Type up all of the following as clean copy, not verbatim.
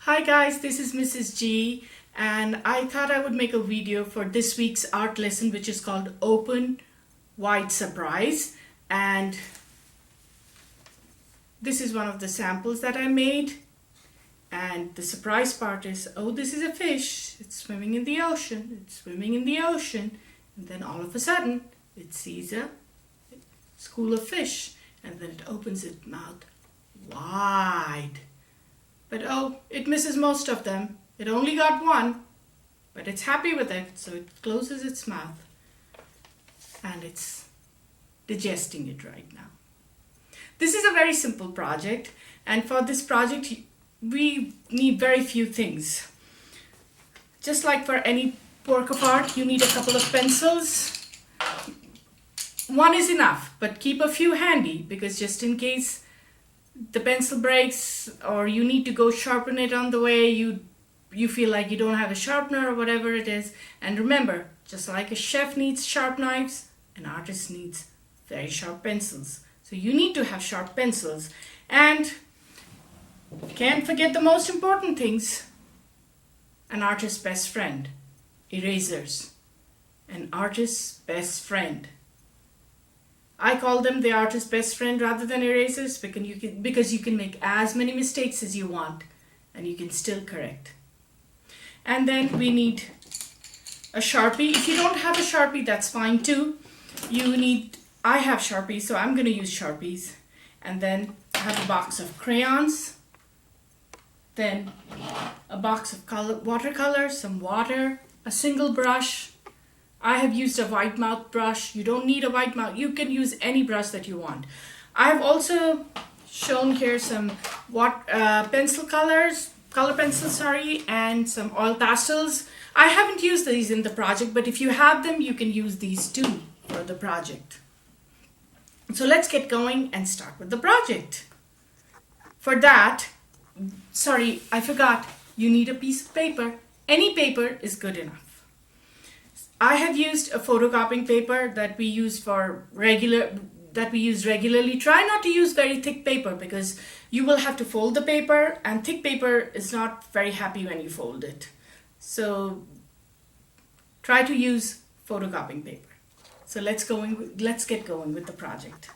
Hi guys, this is Mrs. G and I thought I would make a video for this week's art lesson, which is called Open Wide Surprise. And this is one of the samples that I made. And the surprise part is, oh, this is a fish. It's swimming in the ocean. It's swimming in the ocean. And then all of a sudden, it sees a school of fish. And then it opens its mouth wide. But oh, it misses most of them. It only got one, but it's happy with it, so it closes its mouth and it's digesting it right now. This is a very simple project, and for this project we need very few things. Just like for any work of art, you need a couple of pencils. One is enough, but keep a few handy because just in case the pencil breaks or you need to go sharpen it on the way, you feel like you don't have a sharpener or whatever it is. And remember, just like a chef needs sharp knives, an artist needs very sharp pencils. So you need to have sharp pencils. And can't forget the most important things. An artist's best friend, erasers. An artist's best friend. I call them the artist's best friend rather than erasers because you can make as many mistakes as you want and you can still correct. And then we need a Sharpie. If you don't have a Sharpie, that's fine too. I have Sharpies, so I'm going to use Sharpies. And then I have a box of crayons. Then a box of watercolor, some water, a single brush. I have used a white mouth brush. You don't need a white mouth. You can use any brush that you want. I have also shown here some color pencils, and some oil pastels. I haven't used these in the project, but if you have them, you can use these too for the project. So let's get going and start with the project. For that, sorry, I forgot, you need a piece of paper. Any paper is good enough. I have used a photocopying paper that we use regularly. Try not to use very thick paper because you will have to fold the paper, and thick paper is not very happy when you fold it. So try to use photocopying paper. So let's get going with the project.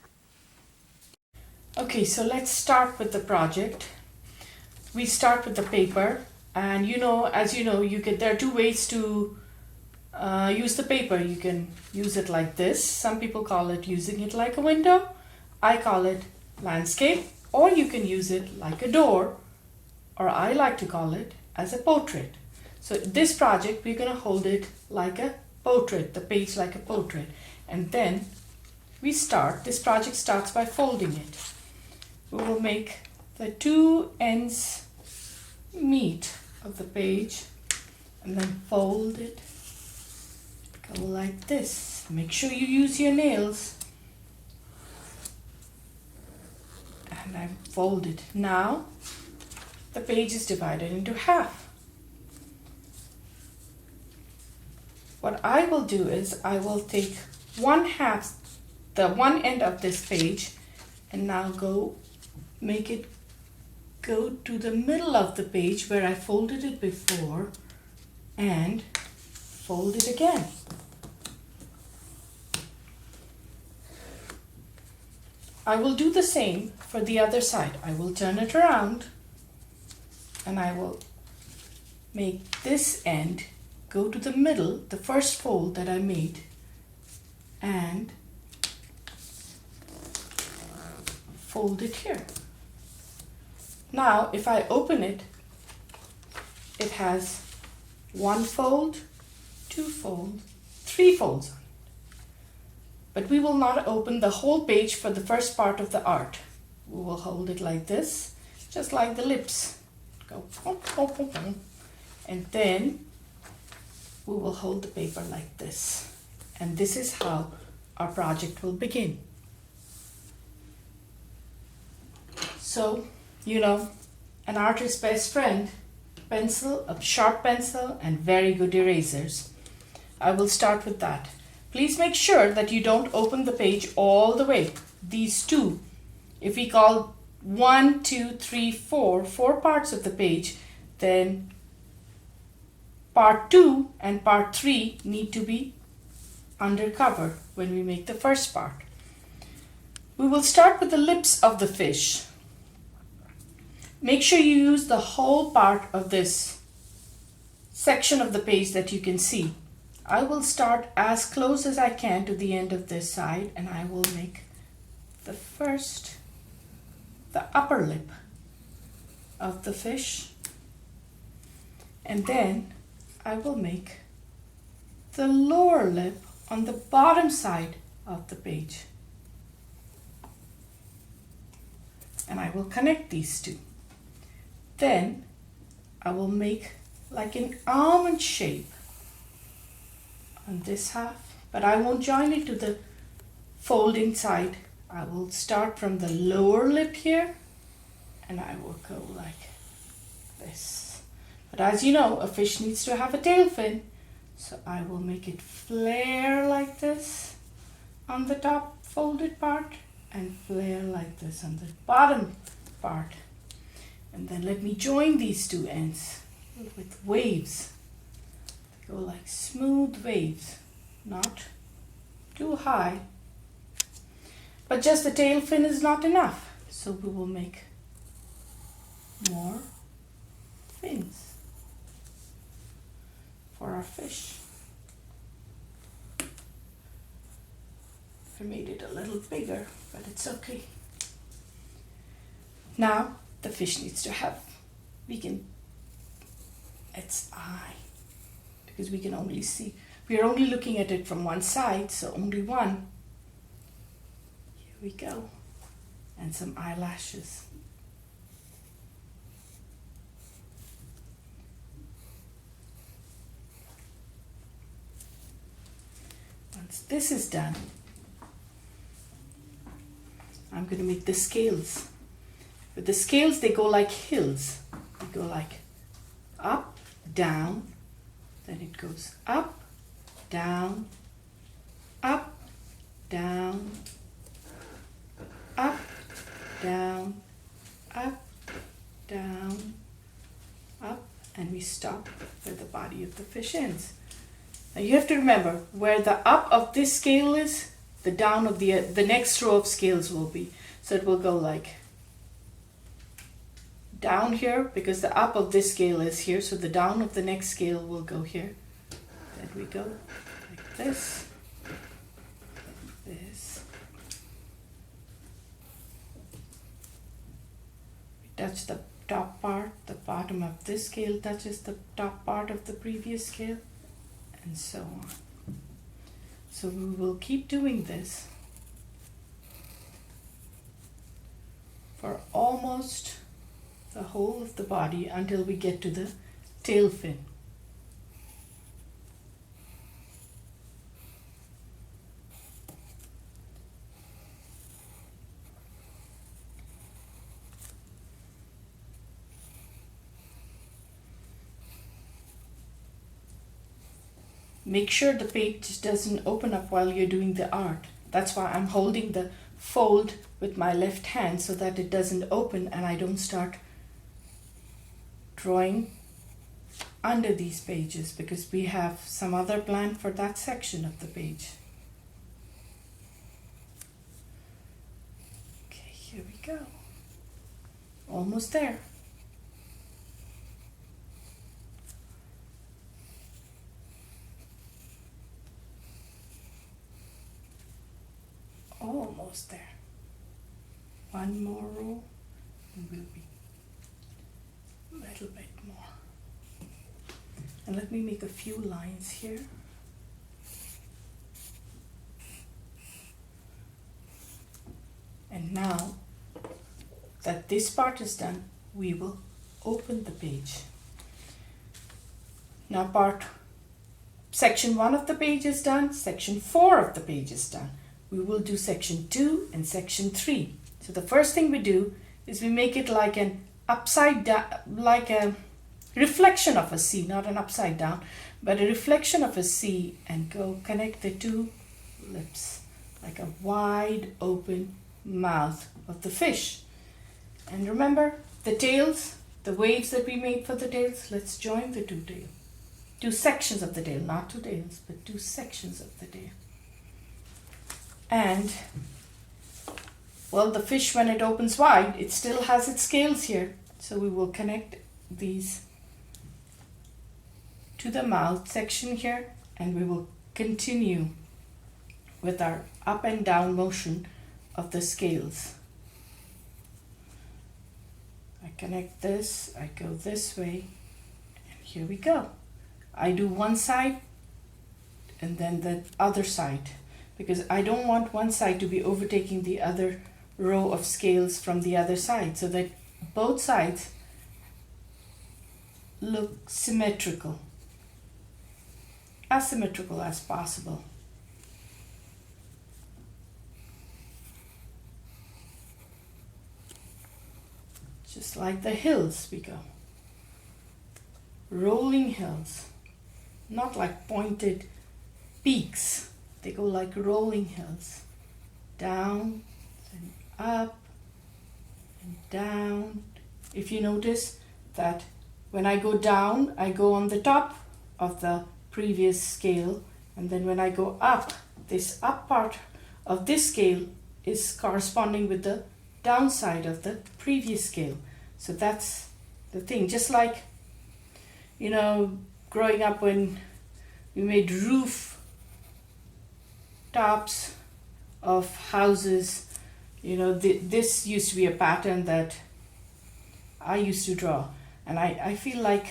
Okay, so let's start with the project. We start with the paper, and as you know, there are two ways to use the paper. You can use it like this. Some people call it using it like a window. I call it landscape. Or you can use it like a door, or I like to call it as a portrait. So this project, we're going to hold it like a portrait, the page like a portrait. And then this project starts by folding it. We will make the two ends meet of the page and then fold it. Go like this. Make sure you use your nails. And I fold it. Now the page is divided into half. What I will do is I will take the one end of this page, and now make it go to the middle of the page where I folded it before, and fold it again. I will do the same for the other side. I will turn it around and I will make this end go to the middle, the first fold that I made, and fold it here. Now, if I open it, it has one fold, two folds, three folds. But we will not open the whole page for the first part of the art. We will hold it like this, just like the lips. Go, and then we will hold the paper like this. And this is how our project will begin. So, an artist's best friend, pencil, a sharp pencil, and very good erasers. I will start with that. Please make sure that you don't open the page all the way. These two, if we call 1, 2, 3, 4 parts of the page, then part 2 and part 3 need to be undercover when we make the first part. We will start with the lips of the fish. Make sure you use the whole part of this section of the page that you can see. I will start as close as I can to the end of this side, and I will make the upper lip of the fish, and then I will make the lower lip on the bottom side of the page, and I will connect these two. Then I will make like an almond shape on this half, but I won't join it to the folding side. I will start from the lower lip here, and I will go like this. But as you know, a fish needs to have a tail fin, so I will make it flare like this on the top folded part and flare like this on the bottom part. And then let me join these two ends with waves. They go like smooth waves, not too high. But just the tail fin is not enough, so we will make more fins for our fish. I made it a little bigger, but it's okay. Now the fish needs to have, its eye, because we can only see, we are only looking at it from one side, so only one. Here we go. And some eyelashes. Once this is done, I'm going to make the scales. With the scales, they go like hills. They go like up, down, then it goes up, down, up, down, up, down, up, down, up, and we stop where the body of the fish ends. Now you have to remember where the up of this scale is, the down of the next row of scales will be. So it will go like down here, because the up of this scale is here, so the down of the next scale will go here. Then we go like this, this. We touch the top part, the bottom of this scale touches the top part of the previous scale, and so on. So we will keep doing this for almost the whole of the body until we get to the tail fin. Make sure the page doesn't open up while you're doing the art. That's why I'm holding the fold with my left hand so that it doesn't open and I don't start drawing under these pages, because we have some other plan for that section of the page. Okay, here we go. Almost there. Almost there. One more row and we'll be a little bit more. And let me make a few lines here. And now that this part is done, we will open the page. Now section 1 of the page is done, section 4 of the page is done. We will do section 2 and section 3. So the first thing we do is we make it like an upside down, like a reflection of a C, not an upside down, but a reflection of a C, and go connect the two lips like a wide open mouth of the fish. And remember, the tails the waves that we made for the tails, let's join the two sections of the tail, not two tails, but two sections of the tail. And well, the fish, when it opens wide, it still has its scales here. So we will connect these to the mouth section here, and we will continue with our up and down motion of the scales. I connect this, I go this way, and here we go. I do one side and then the other side, because I don't want one side to be overtaking the other row of scales from the other side, so that both sides look symmetrical, as symmetrical as possible. Just like the hills we go. Rolling hills, not like pointed peaks. They go like rolling hills. Down and up and down. If you notice that when I go down, I go on the top of the previous scale, and then when I go up, this up part of this scale is corresponding with the downside of the previous scale. So that's the thing. Just like, you know, growing up when we made roof tops of houses, you know, this used to be a pattern that I used to draw, and I feel like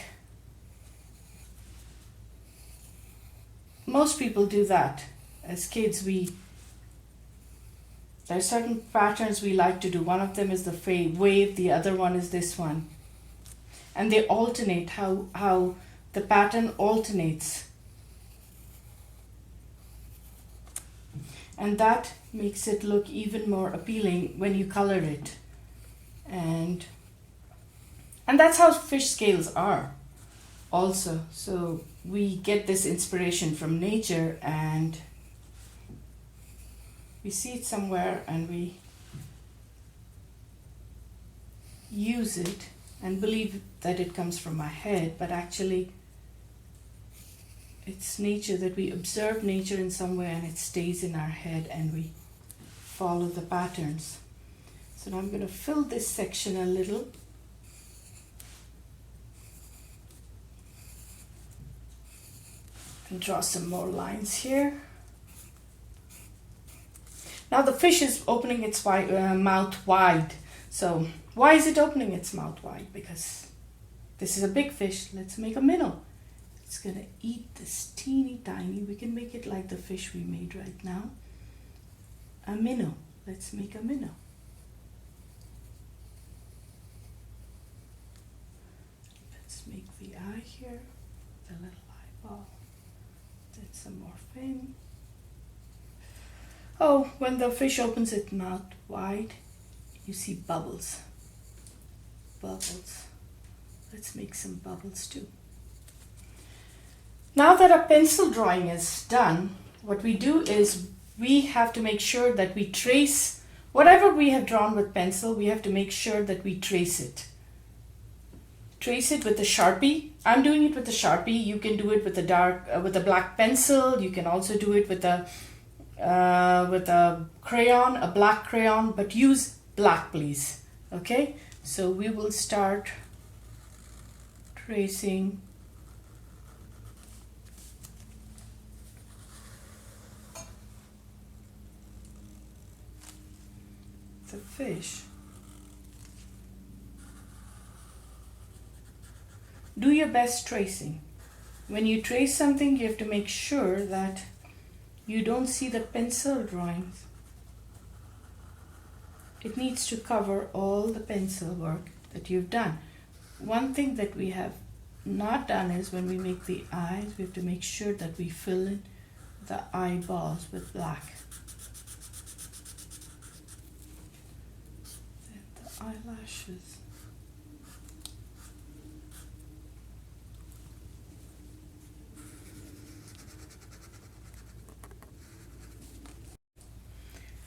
most people do that. As kids, there are certain patterns we like to do. One of them is the wave, the other one is this one. And they alternate, how the pattern alternates. And that makes it look even more appealing when you color it. And that's how fish scales are also. So we get this inspiration from nature, and we see it somewhere and we use it and believe that it comes from our head, but actually it's nature, that we observe nature in some way and it stays in our head and we follow the patterns. So now I'm going to fill this section a little. And draw some more lines here. Now the fish is opening its mouth wide. So why is it opening its mouth wide? Because this is a big fish. Let's make a minnow. It's going to eat this teeny tiny. We can make it like the fish we made right now. A minnow. Let's make a minnow. Let's make the eye here. The little eyeball. Then some more fin. Oh, when the fish opens its mouth wide, you see bubbles. Bubbles. Let's make some bubbles too. Now that our pencil drawing is done, what we do is we have to make sure that we trace whatever we have drawn with pencil. We have to make sure that we trace it. Trace it with a Sharpie. I'm doing it with a Sharpie. You can do it with a black pencil. You can also do it with a crayon, a black crayon, but use black, please. Okay, so we will start tracing the fish. Do your best tracing. When you trace something, you have to make sure that you don't see the pencil drawings. It needs to cover all the pencil work that you've done. One thing that we have not done is when we make the eyes, we have to make sure that we fill in the eyeballs with black. Then the eyelashes.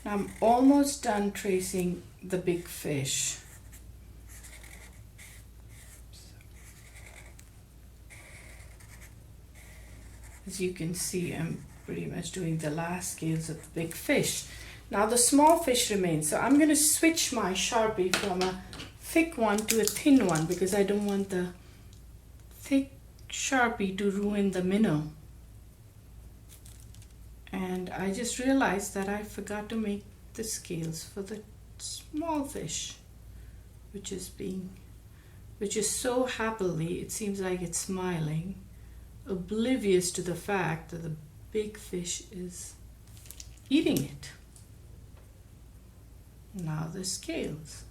I'm almost done tracing the big fish. As you can see, I'm pretty much doing the last scales of the big fish. Now the small fish remains. So I'm going to switch my Sharpie from a thick one to a thin one because I don't want the thick Sharpie to ruin the minnow. And I just realized that I forgot to make the scales for the small fish, which is so happily, it seems like it's smiling, oblivious to the fact that the big fish is eating it. Now the scales.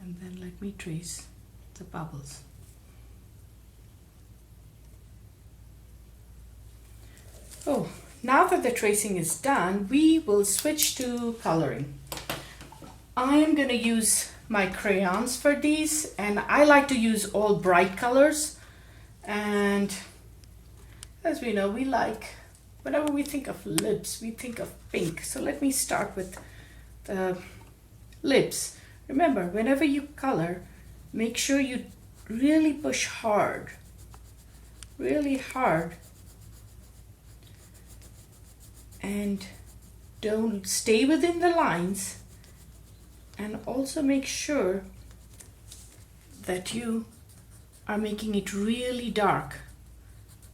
And then let me trace the bubbles. Oh, now that the tracing is done, we will switch to coloring. I'm going to use my crayons for these, and I like to use all bright colors. And as we know, we like, whenever we think of lips, we think of pink. So let me start with the lips. Remember, whenever you color, make sure you really push hard, really hard. And don't stay within the lines, and also make sure that you are making it really dark,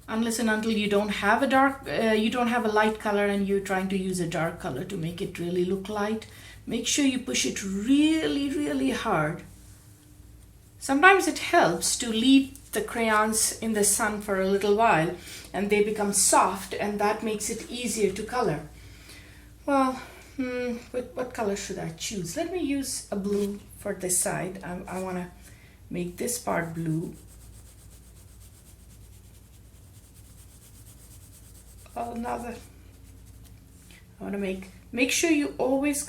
unless and until you don't have a light color and you're trying to use a dark color to make it really look light. Make sure you push it really, really hard. Sometimes it helps to leave the crayons in the sun for a little while and they become soft, and that makes it easier to color. Well, what color should I choose? Let me use a blue for this side. I want to make this part blue. Oh, now that I want to make sure you always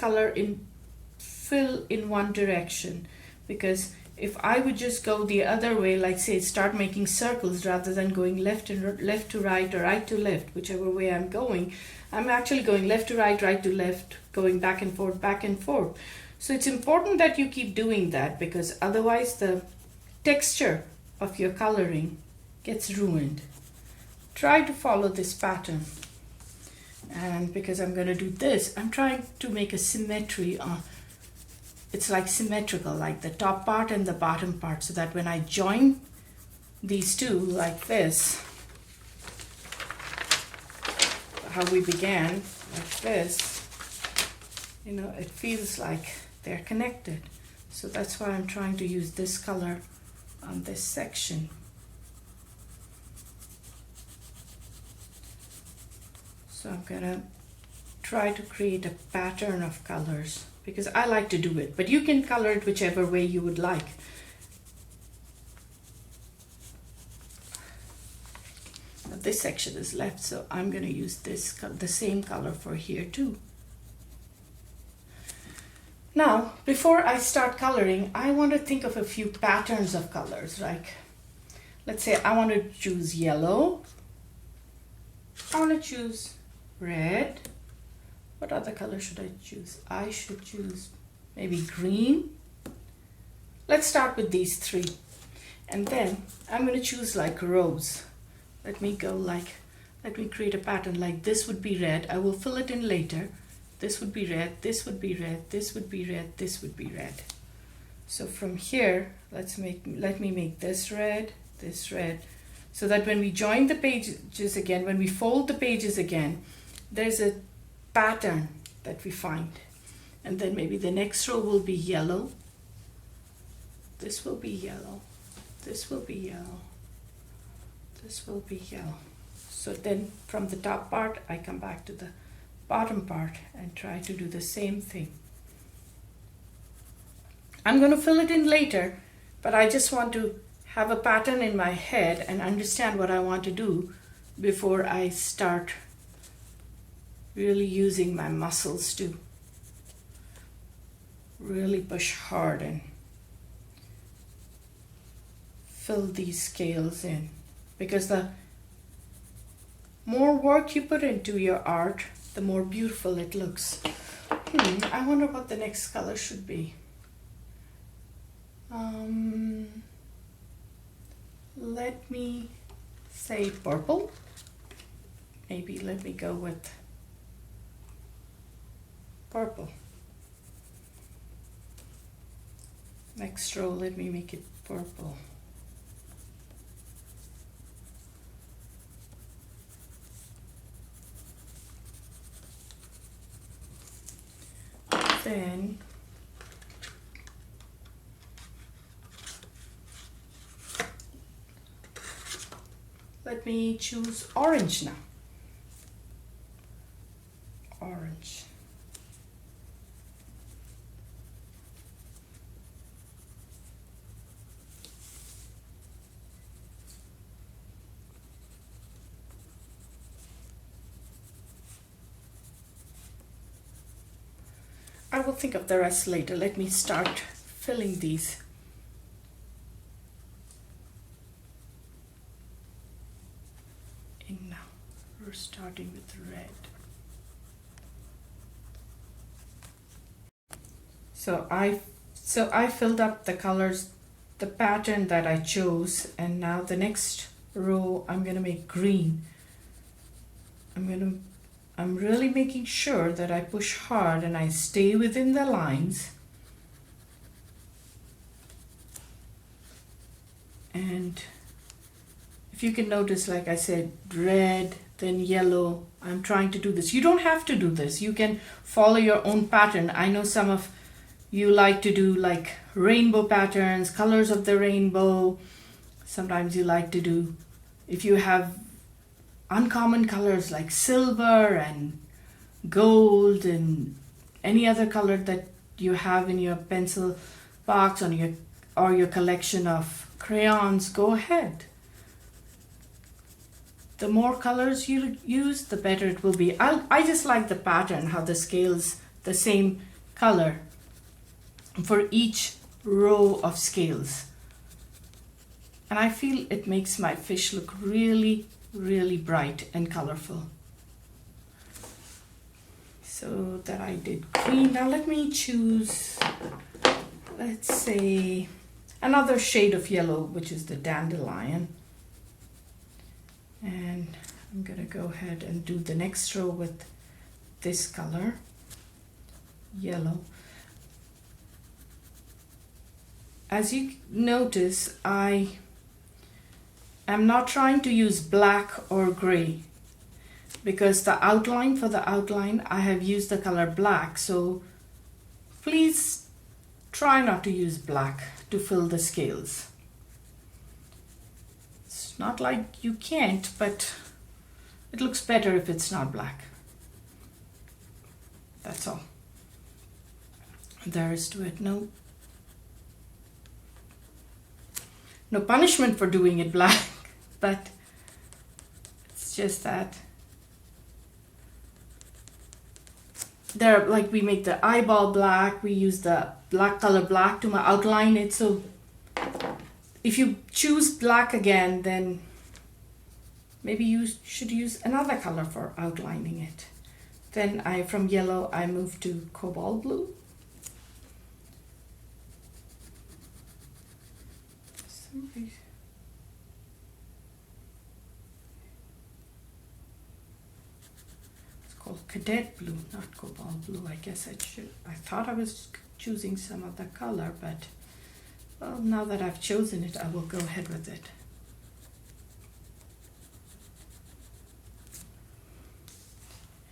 fill in one direction, because if I would just go the other way, like say start making circles rather than going left to right or right to left, whichever way I'm going, I'm actually going left to right, right to left, going back and forth, back and forth. So it's important that you keep doing that, because otherwise the texture of your coloring gets ruined. Try to follow this pattern. And because I'm going to do this, I'm trying to make a symmetry on. It's like symmetrical, like the top part and the bottom part, so that when I join these two like this, how we began, like this, you know, it feels like they're connected. So that's why I'm trying to use this color on this section. So I'm gonna try to create a pattern of colors, because I like to do it, but you can color it whichever way you would like. Now this section is left, so I'm going to use the same color for here too. Now, before I start coloring, I want to think of a few patterns of colors. Like, let's say I want to choose yellow. I want to choose red. What other color should I choose? I should choose maybe green. Let's start with these three. And then I'm going to choose like rows. Let me create a pattern like this would be red. I will fill it in later. This would be red, this would be red, this would be red, this would be red. So from here, let me make this red, so that when we join the pages again, when we fold the pages again, there's a pattern that we find. And then maybe the next row will be yellow. This will be yellow. This will be yellow. This will be yellow. So then from the top part, I come back to the bottom part and try to do the same thing. I'm going to fill it in later, but I just want to have a pattern in my head and understand what I want to do before I start really using my muscles to really push hard and fill these scales in. Because the more work you put into your art, the more beautiful it looks. I wonder what the next color should be. Let me say purple. Maybe let me go with purple. Next row, let me make it purple. Then let me choose orange now. Orange. I will think of the rest later. Let me start filling these. In now. We're starting with red. So I filled up the colors, the pattern that I chose, and now the next row I'm gonna make green. I'm really making sure that I push hard and I stay within the lines. And if you can notice, like I said, red, then yellow. I'm trying to do this. You don't have to do this. You can follow your own pattern. I know some of you like to do like rainbow patterns, colors of the rainbow. Sometimes you like to do, if you have uncommon colors like silver and gold and any other color that you have in your pencil box or your collection of crayons, go ahead. The more colors you use, the better it will be. I just like the pattern, how the scales the same color for each row of scales. And I feel it makes my fish look really, really bright and colorful. So that I did green. Now let me choose, let's say, another shade of yellow, which is the dandelion. And I'm gonna go ahead and do the next row with this color, yellow. As you notice, I am not trying to use black or gray because the outline, for the outline, I have used the color black. So please try not to use black to fill the scales. It's not like you can't, but it looks better if it's not black. That's all. There is to it. No punishment for doing it black, but it's just that there, like, we make the eyeball black, we use the black color black to outline it. So if you choose black again, then maybe you should use another color for outlining it. Then from yellow, I move to cobalt blue. It's called cadet blue, not cobalt blue. I guess I thought I was choosing some other color, but well, now that I've chosen it, I will go ahead with it.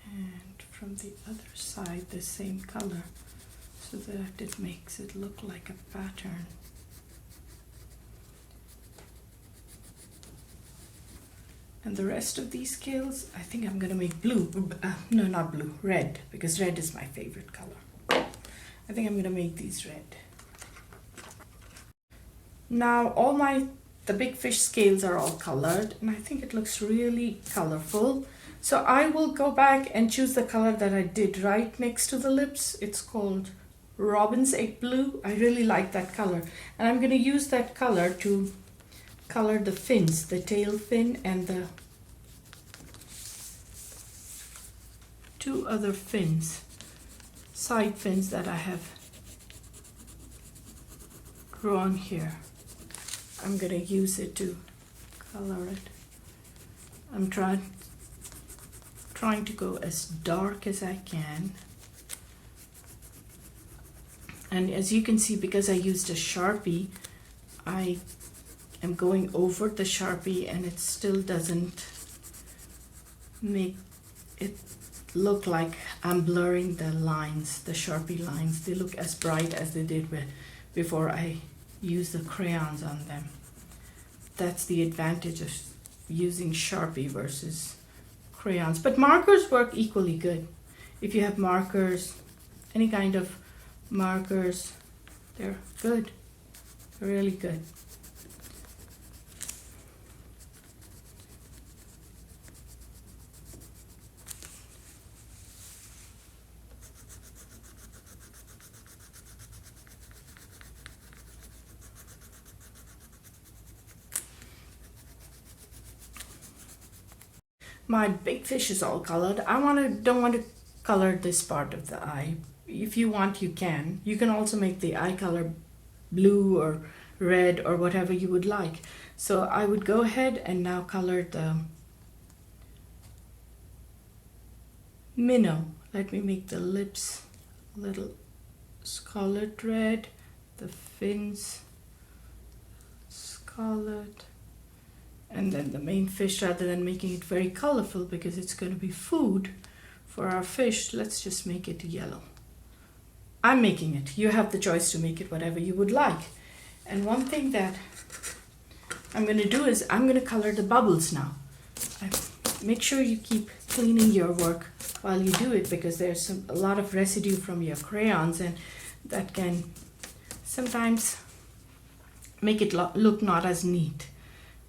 And from the other side, the same color, so that it makes it look like a pattern. And the rest of these scales, I think I'm gonna make blue. No, not blue, red, because red is my favorite color. I think I'm gonna make these red. Now the big fish scales are all colored, and I think it looks really colorful. So I will go back and choose the color that I did right next to the lips. It's called Robin's Egg Blue. I really like that color. And I'm gonna use that color to color the fins, the tail fin and the two other fins, side fins that I have drawn here. I'm gonna use it to color it. I'm trying to go as dark as I can. And as you can see, because I used a Sharpie, I am going over the Sharpie and it still doesn't make it look like I'm blurring the lines, the Sharpie lines. They look as bright as they did before I used the crayons on them. That's the advantage of using Sharpie versus crayons. But markers work equally good. If you have markers, any kind of markers, they're good, really good. My big fish is all colored. Don't want to color this part of the eye. If you want, you can. You can also make the eye color blue or red or whatever you would like. So I would go ahead and now color the minnow. Let me make the lips a little scarlet red, the fins scarlet, and then the main fish, rather than making it very colorful because it's going to be food for our fish, let's just make it yellow. I'm making it. You have the choice to make it whatever you would like. And one thing that I'm going to do is I'm going to color the bubbles now. Make sure you keep cleaning your work while you do it, because there's a lot of residue from your crayons, and that can sometimes make it look not as neat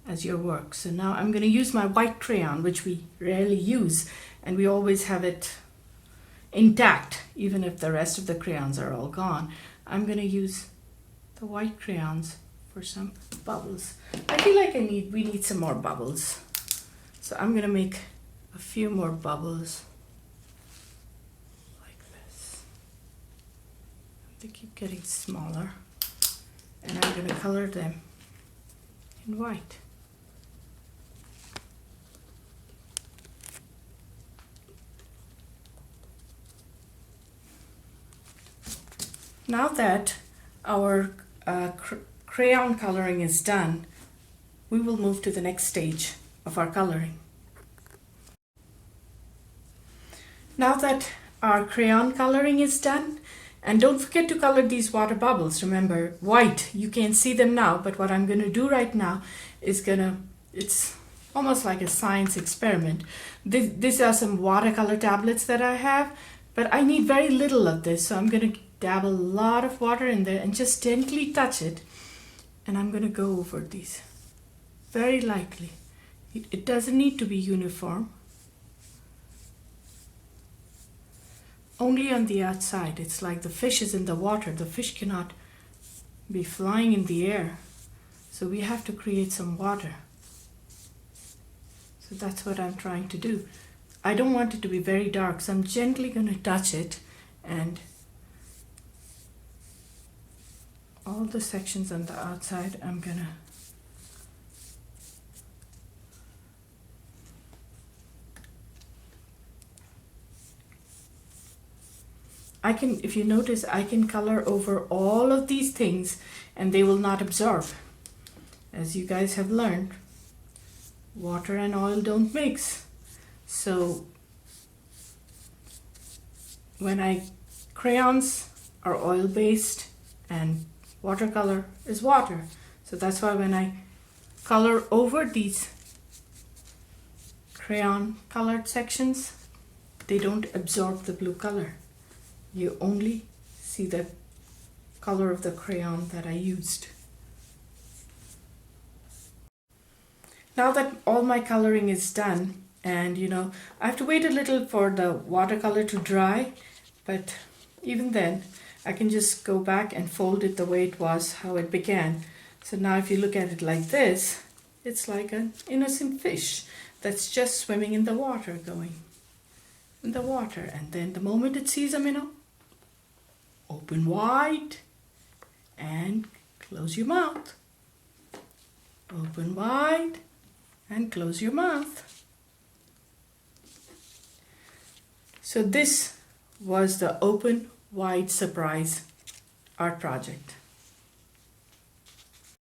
as your work. So now I'm going to use my white crayon, which we rarely use, and we always have it intact even if the rest of the crayons are all gone. I'm going to use the white crayons for some bubbles. I feel like we need some more bubbles. So I'm going to make a few more bubbles like this. They keep getting smaller, and I'm going to color them in white. Now that our crayon coloring is done, we will move to the next stage of our coloring. Now that our crayon coloring is done, and don't forget to color these water bubbles. Remember, white, you can't see them now, but what I'm going to do right now is it's almost like a science experiment. These are some watercolor tablets that I have, but I need very little of this, so I'm going to dab a lot of water in there and just gently touch it, and I'm going to go over these very lightly. It doesn't need to be uniform, only on the outside. It's like the fish is in the water. The fish cannot be flying in the air, so we have to create some water. So that's what I'm trying to do. I don't want it to be very dark, so I'm gently going to touch it, and all the sections on the outside I'm gonna if you notice, I can color over all of these things and they will not absorb. As you guys have learned, water and oil don't mix. So crayons are oil-based and watercolor is water. So that's why when I color over these crayon colored sections, they don't absorb the blue color. You only see the color of the crayon that I used. Now that all my coloring is done, and I have to wait a little for the watercolor to dry, but even then I can just go back and fold it the way it was, how it began. So now if you look at it like this, it's like an innocent fish that's just swimming in the water, going in the water. And then the moment it sees a minnow, open wide and close your mouth. Open wide and close your mouth. So this was the open wide surprise art project.